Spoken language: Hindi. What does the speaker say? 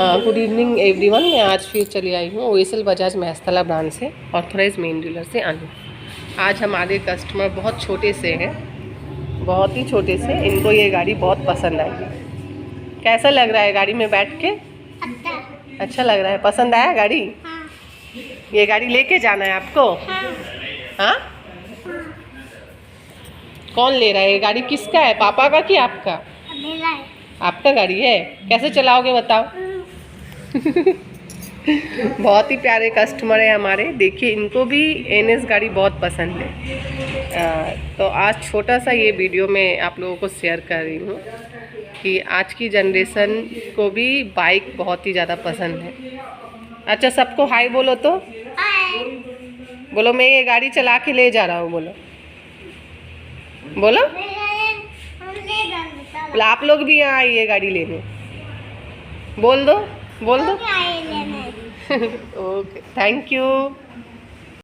Good evening everyone. मैं आज फिर चली आई हूँ ओएसएल बजाज महस्तला ब्रांच से, ऑथराइज मेन डीलर से अनु। आज हमारे कस्टमर बहुत छोटे से हैं, बहुत ही छोटे से। इनको ये गाड़ी बहुत पसंद आई। कैसा लग रहा है गाड़ी में बैठ के? अच्छा लग रहा है। पसंद आया गाड़ी? हाँ। ये गाड़ी लेके जाना है आपको? हाँ। कौन ले रहा है? ये गाड़ी किसका है, पापा का कि आपका? मेरा है। आपका गाड़ी है। कैसे चलाओगे बताओ? बहुत ही प्यारे कस्टमर है हमारे। देखिए, इनको भी एनएस गाड़ी बहुत पसंद है। तो आज छोटा सा ये वीडियो मैं आप लोगों को शेयर कर रही हूँ कि आज की जनरेशन को भी बाइक बहुत ही ज़्यादा पसंद है। अच्छा, सबको हाय बोलो तो। हाय। बोलो, मैं ये गाड़ी चला के ले जा रहा हूँ। बोलो बोलो। बोलो, आप लोग भी यहाँ आइए गाड़ी लेने। बोल दो, बोल दो। Okay, thank you.